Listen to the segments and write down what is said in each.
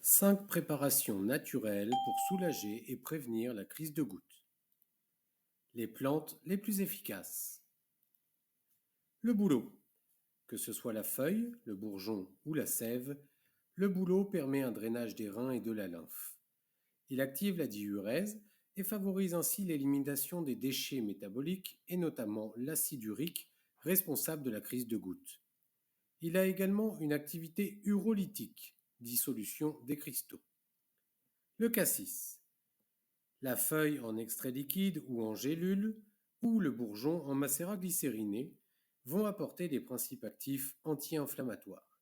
5 préparations naturelles pour soulager et prévenir la crise de goutte. Les plantes les plus efficaces. Le bouleau. Que ce soit la feuille, le bourgeon ou la sève, le bouleau permet un drainage des reins et de la lymphe. Il active la diurèse et favorise ainsi l'élimination des déchets métaboliques et notamment l'acide urique responsable de la crise de goutte. Il a également une activité urolytique, dissolution des cristaux. Le cassis. La feuille en extrait liquide ou en gélule, ou le bourgeon en macérat glycériné, vont apporter des principes actifs anti-inflammatoires.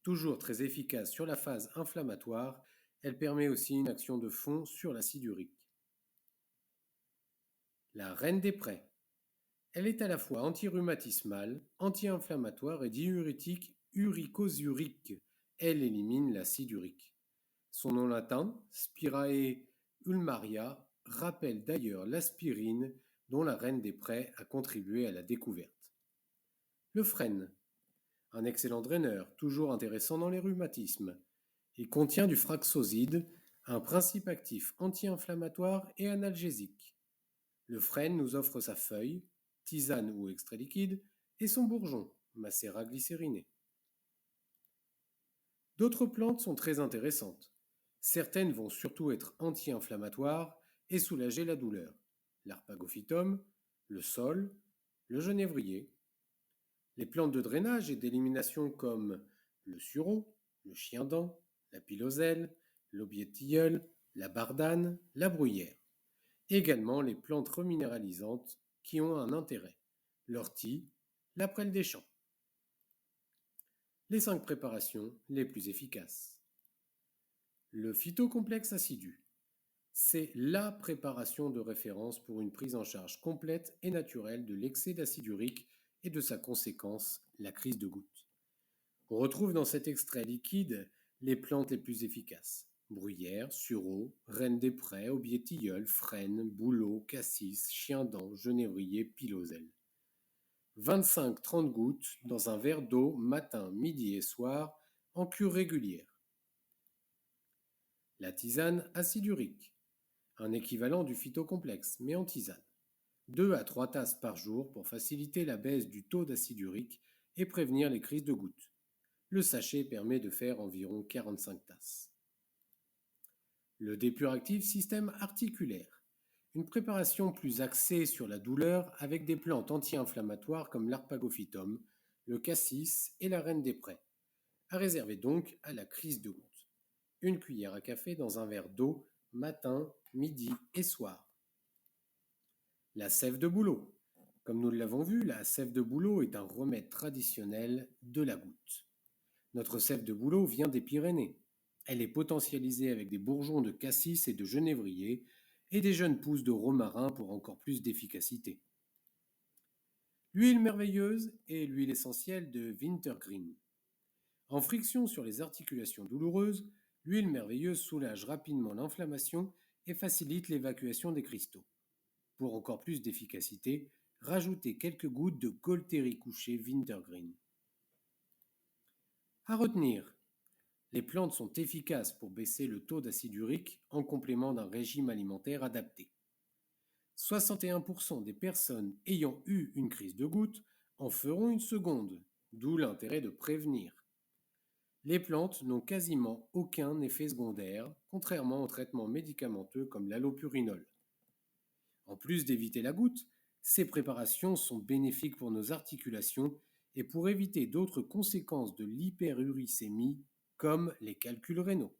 Toujours très efficace sur la phase inflammatoire, elle permet aussi une action de fond sur l'acide urique. La reine des prés. Elle est à la fois antirhumatismale, anti-inflammatoire et diurétique uricosurique. Elle élimine l'acide urique. Son nom latin, Spiraea ulmaria, rappelle d'ailleurs l'aspirine dont la reine des prés a contribué à la découverte. Le frêne, un excellent draineur, toujours intéressant dans les rhumatismes. Il contient du fraxoside, un principe actif anti-inflammatoire et analgésique. Le frêne nous offre sa feuille, tisane ou extrait liquide, et son bourgeon, macérat glycériné. D'autres plantes sont très intéressantes. Certaines vont surtout être anti-inflammatoires et soulager la douleur. L'arpagophytum, le saule, le genévrier. Les plantes de drainage et d'élimination comme le sureau, le chien-dent, la piloselle, l'aubier de tilleul, la bardane, la bruyère. Également les plantes reminéralisantes qui ont un intérêt. L'ortie, la prêle des champs. Les 5 préparations les plus efficaces. Le phytocomplexe acidu. C'est la préparation de référence pour une prise en charge complète et naturelle de l'excès d'acide urique et de sa conséquence, la crise de goutte. On retrouve dans cet extrait liquide les plantes les plus efficaces. Bruyère, sureau, reine des prés, aubier tilleul, frêne, bouleau, cassis, chien-dent, genévrier, piloselle. 25-30 gouttes dans un verre d'eau matin, midi et soir en cure régulière. La tisane acide urique, un équivalent du phytocomplexe, mais en tisane. 2 à 3 tasses par jour pour faciliter la baisse du taux d'acide urique et prévenir les crises de goutte. Le sachet permet de faire environ 45 tasses. Le Depuractive système articulaire, une préparation plus axée sur la douleur avec des plantes anti-inflammatoires comme l'arpagophytum, le cassis et la reine des prés, à réserver donc à la crise de goutte. Une cuillère à café dans un verre d'eau, matin, midi et soir. La sève de bouleau. Comme nous l'avons vu, la sève de bouleau est un remède traditionnel de la goutte. Notre sève de bouleau vient des Pyrénées. Elle est potentialisée avec des bourgeons de cassis et de genévrier et des jeunes pousses de romarin pour encore plus d'efficacité. L'huile merveilleuse est l'huile essentielle de Wintergreen. En friction sur les articulations douloureuses, l'huile merveilleuse soulage rapidement l'inflammation et facilite l'évacuation des cristaux. Pour encore plus d'efficacité, rajoutez quelques gouttes de Golteri couché Wintergreen. À retenir, les plantes sont efficaces pour baisser le taux d'acide urique en complément d'un régime alimentaire adapté. 61% des personnes ayant eu une crise de goutte en feront une seconde, d'où l'intérêt de prévenir. Les plantes n'ont quasiment aucun effet secondaire, contrairement aux traitements médicamenteux comme l'allopurinol. En plus d'éviter la goutte, ces préparations sont bénéfiques pour nos articulations et pour éviter d'autres conséquences de l'hyperuricémie comme les calculs rénaux.